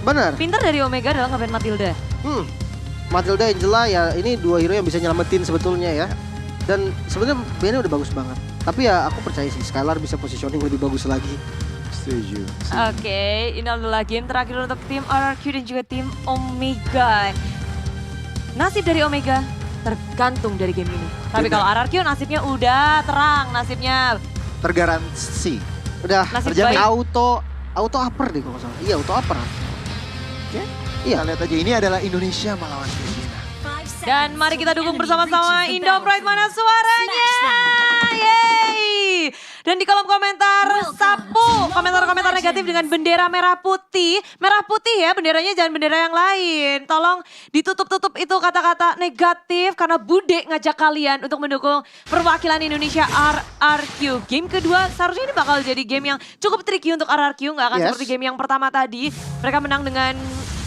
Benar. Pinter dari Omega adalah nge-ban Matilda. Matilda, Angela ya ini dua hero yang bisa nyelamatin sebetulnya ya. Dan sebenarnya bandnya udah bagus banget. Tapi ya aku percaya sih Skylar bisa positioning lebih bagus lagi. Setuju. Oke, ini adalah game terakhir untuk tim RRQ dan juga tim Omega. Nasib dari Omega tergantung dari game ini. Tapi kalau RRQ nasibnya udah terang, nasibnya Tergaransi. Udah Nasib terjamin baik. auto upper deh kalau nggak salah. Iya auto upper. Oke. Iya. Kita lihat aja ini adalah Indonesia melawan Filipina. dan mari kita dukung bersama-sama Indo Pride, mana suaranya? Yeay! Dan di kolom komentar sapu komentar-komentar negatif dengan bendera merah putih. Merah putih ya benderanya, jangan bendera yang lain. Tolong ditutup-tutup itu kata-kata negatif karena Bude ngajak kalian untuk mendukung perwakilan Indonesia RRQ. Game kedua seharusnya ini bakal jadi game yang cukup tricky untuk RRQ. Nggak akan Yes. seperti game yang pertama tadi. Mereka menang dengan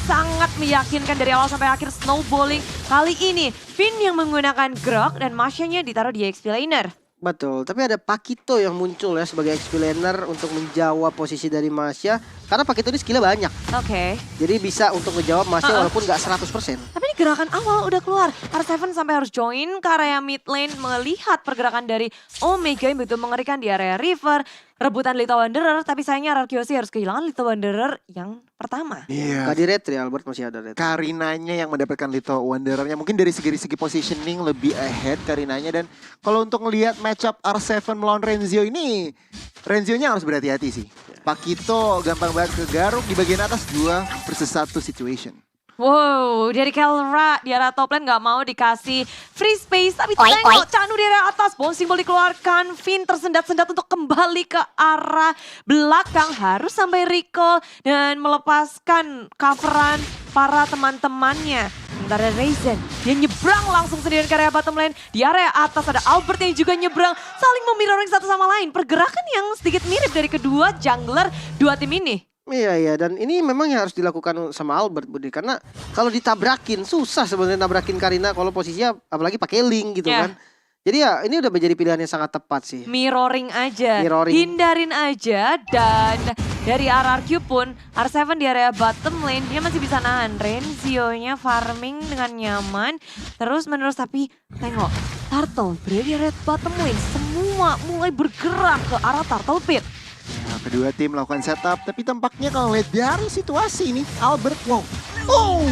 sangat meyakinkan dari awal sampai akhir snowballing. Kali ini Finn yang menggunakan Grok dan Masha-nya ditaruh di XP laner. Betul, tapi ada Pakito yang muncul ya sebagai XP laner untuk menjawab posisi dari Masya. Karena Pakito ini skillnya banyak. Oke. Jadi bisa untuk menjawab Masya walaupun nggak 100%. Tapi ini gerakan awal udah keluar. R7 sampai harus join ke area mid lane melihat pergerakan dari Omega yang begitu mengerikan di area river. Rebutan Little Wanderer, tapi sayangnya RRQ harus kehilangan Little Wanderer yang pertama. Iya. Gak di red ya Albert, masih ada red. Karinanya yang mendapatkan Little Wanderer-nya mungkin dari segi positioning lebih ahead Karinanya, dan kalau untuk ngelihat matchup R7 melawan Renzio ini, Renzio-nya harus berhati-hati sih. Pakito gampang banget ke garuk di bagian atas 2 versus 1 situation. Wow, dari Kelra di arah top lane gak mau dikasih free space. Tapi tengok Chanu di area atas, bom simbol dikeluarkan. Finn tersendat-sendat untuk kembali ke arah belakang. Harus sampai recall dan melepaskan coveran para teman-temannya. Sementara Ryzen, dia nyebrang langsung sendirian ke area bottom lane. Di area atas ada Albert yang juga nyebrang. Saling memirroring satu sama lain. Pergerakan yang sedikit mirip dari kedua jungler dua tim ini. Iya, dan ini memang yang harus dilakukan sama Albert Budi. Karena kalau ditabrakin, susah sebenarnya nabrakin Karina kalau posisinya apalagi pakai link gitu Ya. kan. Jadi ya ini udah menjadi pilihan yang sangat tepat sih. Mirroring aja, Mirroring. hindarin aja. Dan dari RRQ pun, R7 di area bottom lane dia masih bisa nahan. Renzio-nya farming dengan nyaman, terus menerus. Tapi tengok, Turtle berada di area bottom lane. Semua mulai bergerak ke arah Turtle Pit. Nah, kedua tim melakukan setup, tapi tampaknya kalau lihat dari situasi ini, Albert,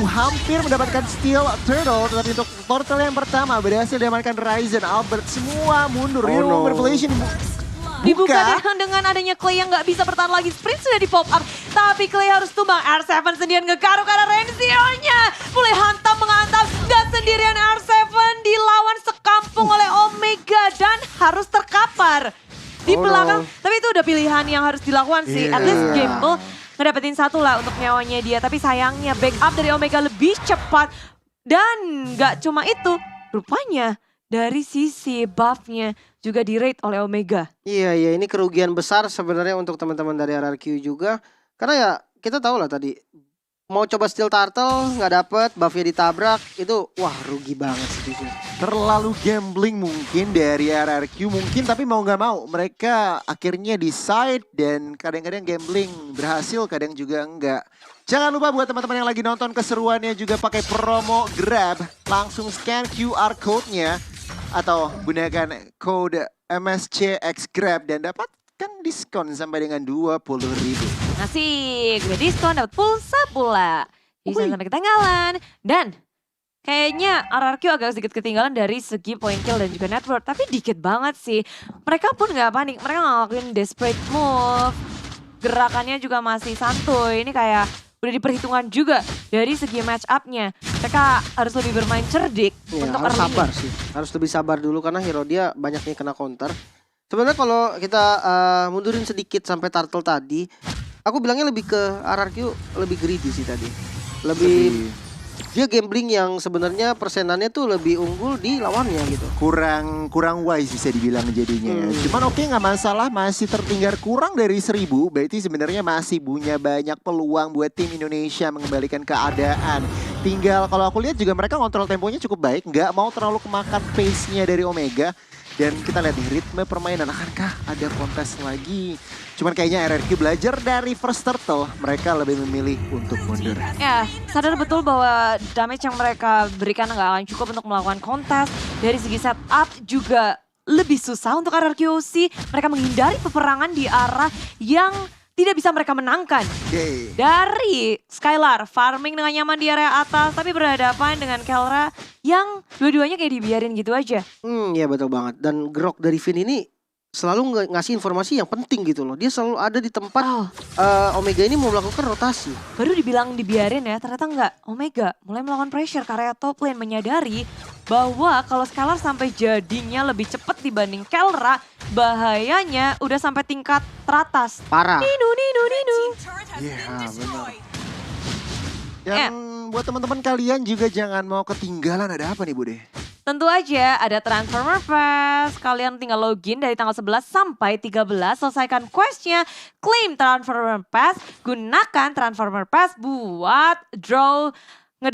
hampir mendapatkan steal turtle, tetapi untuk turtle yang pertama berhasil diamankan Ryzen. Albert semua mundur, Oh, no. Revelation Dibuka dengan adanya Clay yang nggak bisa bertahan lagi. Sprint sudah di pop up, tapi Clay harus tumbang. R7 sendirian ngegaruk karena Renzio-nya mulai menghantam. Gak sendirian R7 dilawan sekampung oleh Omega dan harus terkapar di Oh, belakang. no. Tapi itu udah pilihan yang harus dilakukan sih. At least Yeah. gamble ngedapetin satu lah untuk nyawanya dia. Tapi sayangnya backup dari Omega lebih cepat. Dan gak cuma itu, rupanya dari sisi buff-nya juga di-rate oleh Omega. Iya, ini kerugian besar sebenarnya untuk teman-teman dari RRQ juga. Karena ya kita tahu lah tadi mau coba steal turtle nggak dapet, buffnya ditabrak, itu wah rugi banget sih jujur. terlalu gambling mungkin dari RRQ mungkin, tapi mau nggak mau mereka akhirnya decide, dan kadang-kadang gambling berhasil, kadang juga enggak. Jangan lupa buat teman-teman yang lagi nonton keseruannya juga pakai promo Grab, langsung scan QR code-nya atau gunakan kode MSCX Grab dan dapatkan diskon sampai dengan 20.000. Asik, gue diskon dapat pulsa pula. Bisa sampai ketinggalan. Dan kayaknya RRQ agak sedikit ketinggalan dari segi point kill dan juga network. Tapi dikit banget sih. Mereka pun gak panik, mereka gak ngelakuin desperate move. Gerakannya juga masih santuy. Ini kayak udah diperhitungkan juga dari segi match up-nya. Mereka harus lebih bermain cerdik Iya, untuk harus early. sabar sih. Harus lebih sabar dulu karena hero dia banyak nih kena counter. Sebenarnya kalau kita mundurin sedikit sampai turtle tadi, aku bilangnya lebih ke RRQ lebih greedy sih tadi. Lebih dia gambling yang sebenarnya persenannya tuh lebih unggul di lawannya gitu. kurang wise bisa dibilang jadinya. Cuman oke, nggak masalah, masih tertinggal kurang dari 1000, berarti sebenarnya masih punya banyak peluang buat tim Indonesia mengembalikan keadaan. Tinggal kalau aku lihat juga mereka kontrol temponya cukup baik. Nggak mau terlalu kemakan pace-nya dari Omega. Dan kita lihat nih ritme permainan. Akankah ada kontes lagi? Cuman kayaknya RRQ belajar dari First Turtle. Mereka lebih memilih untuk mundur. Ya, sadar betul bahwa damage yang mereka berikan nggak akan cukup untuk melakukan kontes. Dari segi setup juga lebih susah untuk RRQC. Mereka menghindari peperangan di arah yang tidak bisa mereka menangkan. Oke. Dari Skylar, farming dengan nyaman di area atas, tapi berhadapan dengan Kelra yang dua-duanya kayak dibiarin gitu aja. Iya betul banget. Dan Grok dari Finn ini selalu ngasih informasi yang penting gitu loh. Dia selalu ada di tempat Oh, Omega ini mau melakukan rotasi. baru dibilang dibiarin ya, ternyata enggak. Omega mulai melakukan pressure ke area top lane, menyadari bahwa kalau Skylar sampai jadinya lebih cepat dibanding Kelra, bahayanya udah sampai tingkat teratas. Parah. Ninu. Iya benar. Dan buat teman-teman kalian juga jangan mau ketinggalan, ada apa nih Bude? Tentu aja ada Transformer Pass. Kalian tinggal login dari tanggal 11 sampai 13. Selesaikan questnya, claim Transformer Pass. Gunakan Transformer Pass buat draw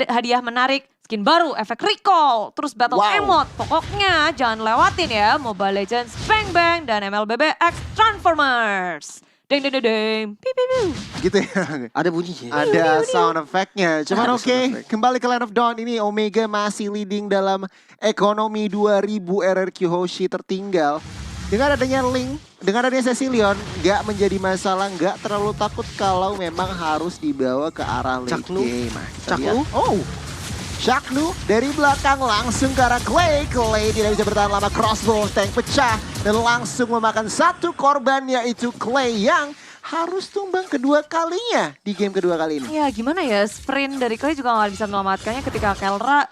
hadiah menarik. Skin baru, efek recall, terus battle Wow. emote. Pokoknya jangan lewatin ya Mobile Legends Bang Bang dan MLBB X Transformers. Deng deng deng deng. Piu, piu, piu. Gitu ya. Ada bunyinya. Ada sound effect-nya. Cuman Ada oke, sound effect. kembali ke Land of Dawn ini Omega masih leading dalam ekonomi 2000 RRQ Hoshi tertinggal. Dengan adanya Link, dengan adanya Cecilion, nggak menjadi masalah, nggak terlalu takut kalau memang harus dibawa ke arah late Chaknu. game. Nah, kita Chaknu. lihat. Oh, Chaknu dari belakang langsung ke arah Clay. Clay tidak bisa bertahan lama, crossbow tank pecah. Dan langsung memakan satu korban yaitu Clay yang harus tumbang kedua kalinya di game kedua kali ini. Ya gimana ya, sprint dari Clay juga gak bisa menyelamatkannya ketika Kelra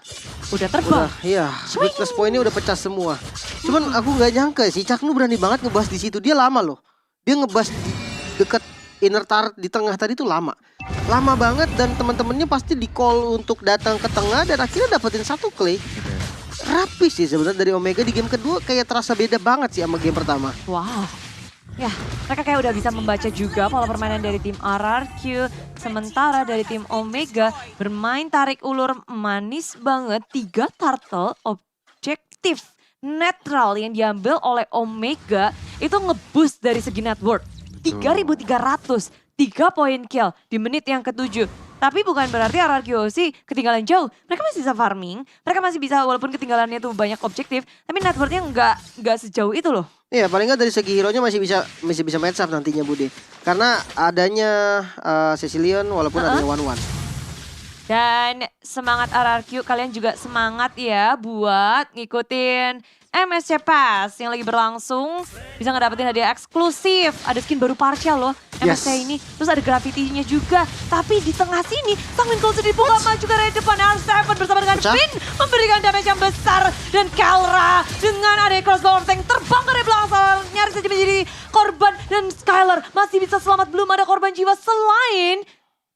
udah terbang. Udah, iya. Weakness point-nya udah pecah semua. Cuman aku nggak nyangka sih, Chaknu berani banget ngebahas di situ. Dia lama loh. Dia ngebahas di dekat inner turret di tengah tadi tuh lama. Lama banget dan teman-temannya pasti di call untuk datang ke tengah dan akhirnya dapetin satu Clay. Rapi sih sebenarnya dari Omega di game kedua kayak terasa beda banget sih sama game pertama. Wow. Ya, mereka kayak udah bisa membaca juga pola permainan dari tim RRQ. Sementara dari tim Omega bermain tarik ulur manis banget. 3 turtle objektif netral yang diambil oleh Omega itu ngeboost dari segi net worth. 3.300, 3 poin kill di menit yang ke-7. Tapi bukan berarti RRQC ketinggalan jauh. Mereka masih bisa farming, mereka masih bisa walaupun ketinggalannya tuh banyak objektif, tapi net worth-nya nggak sejauh itu loh. Iya paling nggak dari segi hero-nya masih bisa match up nantinya Bude. Karena adanya Cecilion walaupun adanya One. Dan semangat RRQ, kalian juga semangat ya buat ngikutin MSC Pass yang lagi berlangsung. Bisa ngedapetin hadiah eksklusif. Ada skin baru partial loh MSC Yes. ini. Terus ada graffiti-nya juga. Tapi di tengah sini, Sanguine Closer dibuka maju ke area depan. R7 bersama dengan Pecah. Finn memberikan damage yang besar. Dan Kelra dengan ada crossbow tank terbang ke area belakang. Nyaris saja menjadi korban. Dan Skylar masih bisa selamat, belum ada korban jiwa selain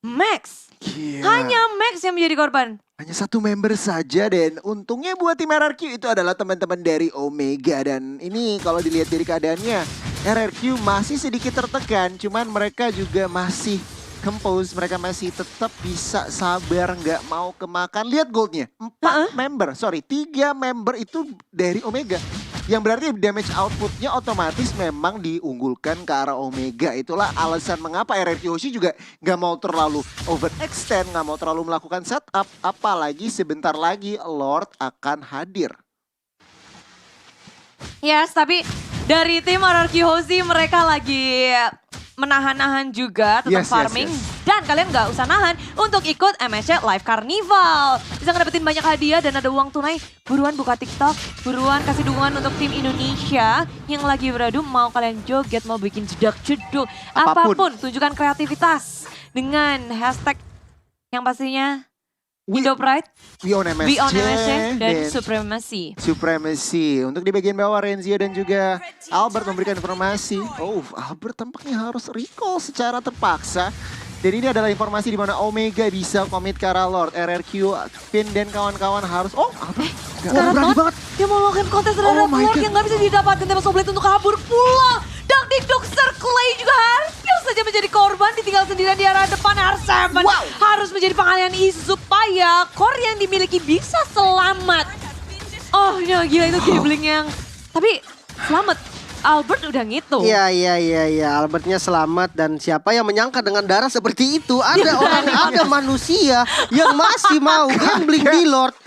Max. Gila. Hanya Max yang menjadi korban. Hanya satu member saja dan untungnya buat tim RRQ itu adalah teman-teman dari Omega. Dan ini kalau dilihat dari keadaannya RRQ masih sedikit tertekan, cuman mereka juga masih compose, mereka masih tetap bisa sabar, nggak mau kemakan. Lihat goldnya, 3 member itu dari Omega. Yang berarti damage outputnya otomatis memang diunggulkan ke arah Omega. Itulah alasan mengapa RRQ Hoshi juga nggak mau terlalu overextend, nggak mau terlalu melakukan setup. Apalagi sebentar lagi Lord akan hadir. Yes, tapi dari tim RRQ Hoshi mereka lagi menahan-nahan juga tetap Yes, yes, farming. yes. Dan kalian nggak usah nahan untuk ikut MSC Live Carnival. Bisa ngedapetin banyak hadiah dan ada uang tunai. Buruan buka TikTok, buruan kasih dukungan untuk tim Indonesia yang lagi beradu. Mau kalian joget, mau bikin jedak-jeduk. Apapun. Apapun, tunjukkan kreativitas dengan hashtag yang pastinya Indo Pride, We on MSC, We on MSC, dan dan Supremacy. Supremacy. Untuk di bagian bawah Renzio dan juga Albert memberikan informasi. Oh, Albert tampaknya harus recall secara terpaksa. Dan ini adalah informasi di mana Omega bisa komit ke arah Lord. RRQ, Finn dan kawan-kawan harus... Oh, Albert. Sekarang berani banget. Dia mau melakukan kontes terhadap Oh my Lord God. yang gak bisa didapatkan. Tembak Soblet untuk kabur pula. Dark Dixer Clay juga hampir saja menjadi korban. Ditinggal sendirian di arah depan. R7 Wow. harus menjadi pengalihan isu supaya core yang dimiliki bisa selamat. Oh ya gila itu gambling yang... Tapi selamat, Albert udah ngitung. Iya. Albertnya selamat dan siapa yang menyangka dengan darah seperti itu ada orang, ada manusia yang masih mau gambling di Lord.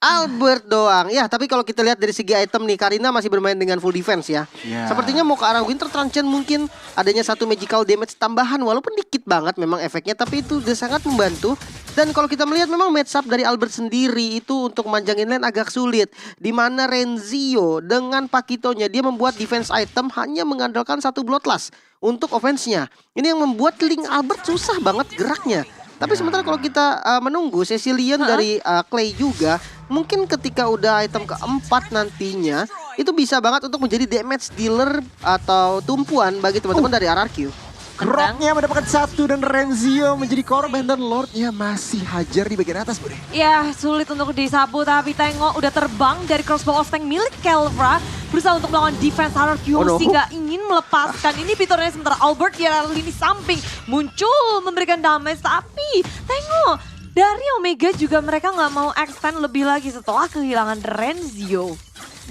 Albert doang. Ya, tapi kalau kita lihat dari segi item nih, Karina masih bermain dengan full defense ya. Ya. Sepertinya mau ke arah Winter Truncheon mungkin adanya satu magical damage tambahan walaupun dikit banget memang efeknya, tapi itu udah sangat membantu. Dan kalau kita melihat memang match up dari Albert sendiri itu untuk manjangin lane agak sulit. Dimana Renzio dengan Pakitonya dia membuat defense item hanya mengandalkan satu Bloodlust untuk offense-nya. Ini yang membuat link Albert susah banget geraknya. Tapi sementara kalau kita menunggu Cecilian dari Clay juga, mungkin ketika udah item keempat nantinya, itu bisa banget untuk menjadi damage dealer atau tumpuan bagi teman-teman dari RRQ. Groknya mendapatkan satu dan Renzio menjadi korban dan Lordnya masih hajar di bagian atas, Bre. Ya sulit untuk disapu tapi tengok udah terbang dari crossbow of tank milik Kelvra. Berusaha untuk melawan defense RRQ sehingga ingin melepaskan ini fiturnya sementara Albert di arah lini samping muncul memberikan damage. Tapi tengok dari Omega juga mereka nggak mau extend lebih lagi setelah kehilangan Renzio.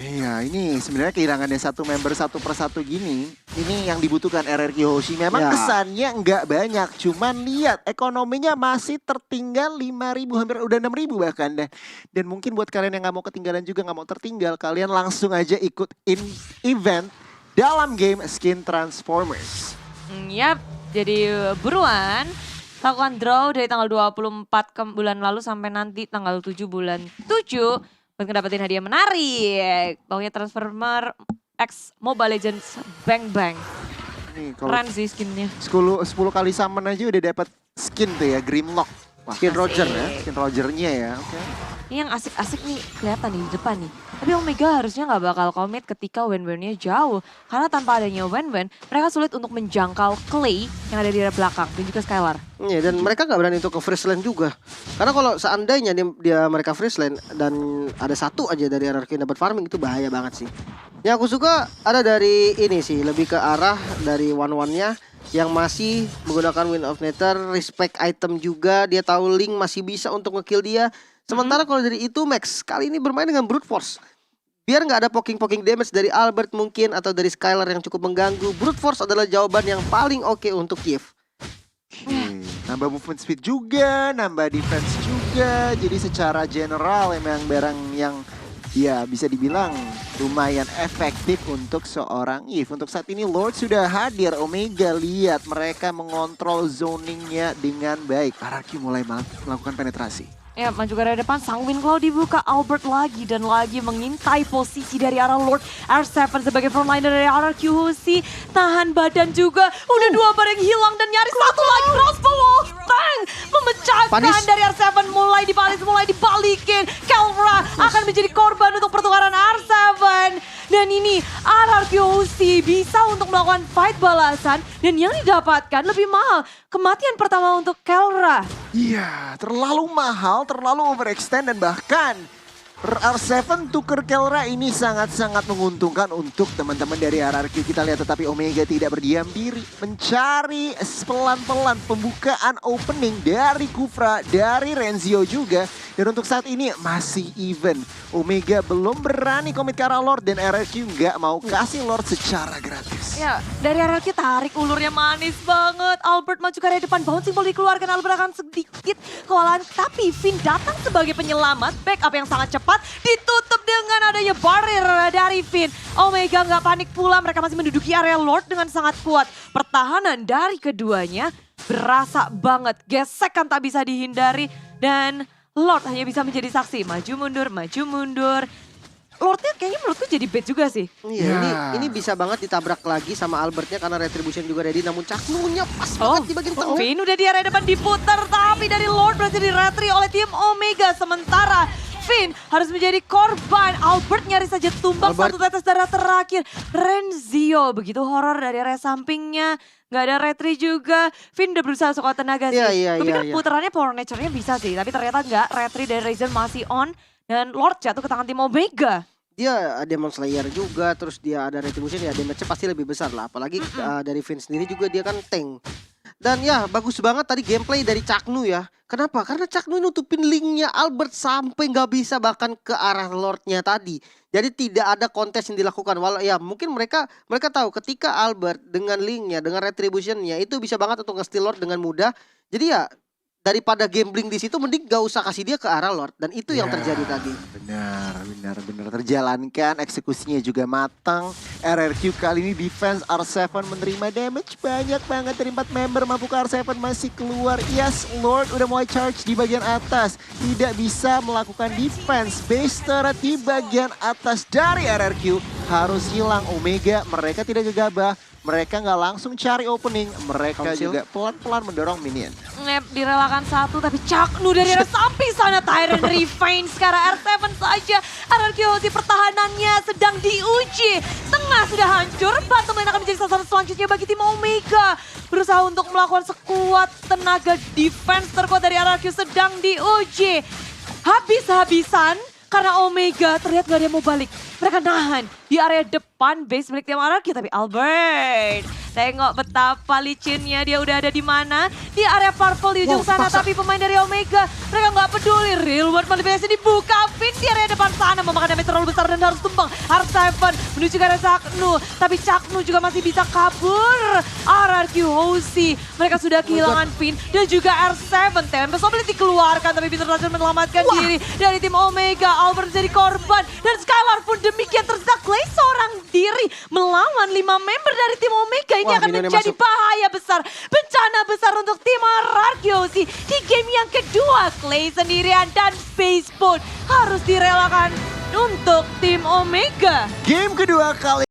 Iya, ini sebenarnya kehilangannya satu member satu persatu gini, ini yang dibutuhkan RRQ Hoshi. Memang Ya. kesannya nggak banyak, cuman lihat ekonominya masih tertinggal 5.000, hampir udah 6.000 bahkan deh. Dan mungkin buat kalian yang nggak mau ketinggalan juga nggak mau tertinggal, kalian langsung aja ikut event dalam game Skin Transformers. Yap, jadi buruan lakukan draw dari tanggal 24 ke bulan lalu sampai nanti tanggal 7 bulan 7. Buat ngedapetin hadiah menarik. Baunya Transformer X Mobile Legends Bang Bang. Nih kalau Keren sih skinnya. 10 kali summon aja udah dapat skin tuh ya, Grimlock. Wah, Skin Roger ya. skin Rogernya ya, oke. Ini yang asik-asik nih kelihatan nih di depan nih. Tapi Omega harusnya nggak bakal commit ketika Wen-Wennya jauh. Karena tanpa adanya Wen-Wen, mereka sulit untuk menjangkau Clay yang ada di belakang dan juga Skylar. Iya, dan mereka nggak berani untuk ke freeze lane juga. Karena kalau seandainya mereka freeze lane dan ada satu aja dari RRQ yang dapat farming itu bahaya banget sih. Yang aku suka ada dari ini sih, lebih ke arah dari one-one-nya yang masih menggunakan Wind of Nether, respect item juga, dia tahu Link masih bisa untuk ngekill dia. Sementara kalau dari itu Max kali ini bermain dengan brute force. Biar nggak ada poking-poking damage dari Albert mungkin atau dari Skylar yang cukup mengganggu, brute force adalah jawaban yang paling oke untuk Kiev. Nambah movement speed juga, nambah defense juga. Jadi secara general emang barang yang ya bisa dibilang lumayan efektif untuk seorang Eve. Untuk saat ini Lord sudah hadir, Omega lihat mereka mengontrol zoningnya dengan baik. RRQ mulai melakukan penetrasi. Ya, maju ke arah depan, sang Winclaw dibuka, Albert lagi dan lagi mengintai posisi dari arah Lord. R7 sebagai frontliner dari RRQ Hoshi, tahan badan juga. Udah dua bar yang hilang dan nyaris satu lagi crossbow of tank. Memecahkan Panis. dari R7, mulai dibalikin. Kelvra akan menjadi korban untuk pertukaran R7. Dan ini RRQ Hoshi bisa untuk melakukan fight balasan. Dan yang didapatkan lebih mahal, kematian pertama untuk Kelvra. Iya, terlalu mahal, terlalu overextend dan bahkan R7 tuker Kelra ini sangat-sangat menguntungkan untuk teman-teman dari RRQ. Kita lihat tetapi Omega tidak berdiam diri, mencari pelan-pelan pembukaan opening dari Kufra, dari Renzio juga. Dan untuk saat ini masih even. Omega belum berani komit ke arah Lord dan RRQ nggak mau kasih Lord secara gratis. Ya, dari RRQ tarik ulurnya manis banget. Albert maju ke area depan, bouncing ball dikeluarkan. Albert akan sedikit kewalahan. Tapi Finn datang sebagai penyelamat. Backup yang sangat cepat. Ditutup dengan adanya barrier dari Finn. Omega nggak panik pula. Mereka masih menduduki area Lord dengan sangat kuat. Pertahanan dari keduanya berasa banget. Gesekan tak bisa dihindari. Dan Lord hanya bisa menjadi saksi. Maju mundur. Lordnya kayaknya menurutku jadi bait juga sih. Iya, Ya. ini bisa banget ditabrak lagi sama Albertnya karena Retribution juga ready, namun Caknunya pas banget di bagian tengah. Finn udah di area depan diputar, tapi dari Lord berhasil di-retry oleh tim Omega. Sementara Finn harus menjadi korban. Albert nyaris saja tumbang Albert. satu tetes darah terakhir. Renzio begitu horor dari area sampingnya. Gak ada retry juga. Finn udah berusaha sekuat tenaga sih. Iya, Tapi iya, kan iya. putarannya Power Nature-nya bisa sih. Tapi ternyata enggak. Retry dari Ryzen masih on. Dan Lord jatuh ke tangan tim Omega. Dia Demon Slayer juga, terus dia ada Retribution, ya damage-nya pasti lebih besar lah. Apalagi dari Finn sendiri juga dia kan tank. Dan ya bagus banget tadi gameplay dari Caknu ya. Kenapa? Karena Caknu nutupin linknya Albert sampai nggak bisa bahkan ke arah Lordnya tadi. Jadi tidak ada kontes yang dilakukan. Walau ya mungkin mereka tahu ketika Albert dengan linknya, dengan retributionnya itu bisa banget untuk nge-steal Lord dengan mudah. Jadi ya daripada gambling di situ mending gak usah kasih dia ke arah Lord, dan itu yang terjadi tadi. Benar terjalankan, eksekusinya juga matang. RRQ kali ini defense R7 menerima damage banyak banget dari 4 member, mampu ke R7 masih keluar. Yes, Lord udah mulai charge di bagian atas, tidak bisa melakukan defense. Base turret di bagian atas dari RRQ harus hilang. Omega mereka tidak gegabah, mereka nggak langsung cari opening, mereka Council juga pelan-pelan mendorong minion. Direlakan satu, tapi Caknu dari arah samping sana Tyrant Refine sekarang R7 saja. RRQ Hozi pertahanannya sedang diuji. Tengah sudah hancur, bottom lane akan menjadi sasaran selanjutnya bagi tim Omega. Berusaha untuk melakukan sekuat tenaga defense terkuat dari RRQ sedang diuji. Habis-habisan karena Omega terlihat gak ada yang mau balik. Mereka nahan di area depan base milik tim RRQ, tapi Albert tengok betapa licinnya, dia udah ada di mana, di area purple di ujung sana, tapi pemain dari Omega mereka nggak peduli. Real World Manipulation dibuka, Finn di area depan sana memakan damage terlalu besar dan harus tumbang. R7 menuju ke arah Caknu, tapi Caknu juga masih bisa kabur. RRQ Hozi mereka sudah kehilangan Finn dan juga R7. Tempest Ability dikeluarkan, tapi Peter berhasil menyelamatkan diri dari tim Omega. Albert menjadi korban dan Skylar pun demikian tersisa. Clay seorang diri melawan 5 member dari tim Omega. Ini akan menjadi bahaya besar, bencana besar untuk tim RRQ Hozi di game yang kedua. Clay sendirian dan Baseball harus direlakan untuk tim Omega. Game kedua kali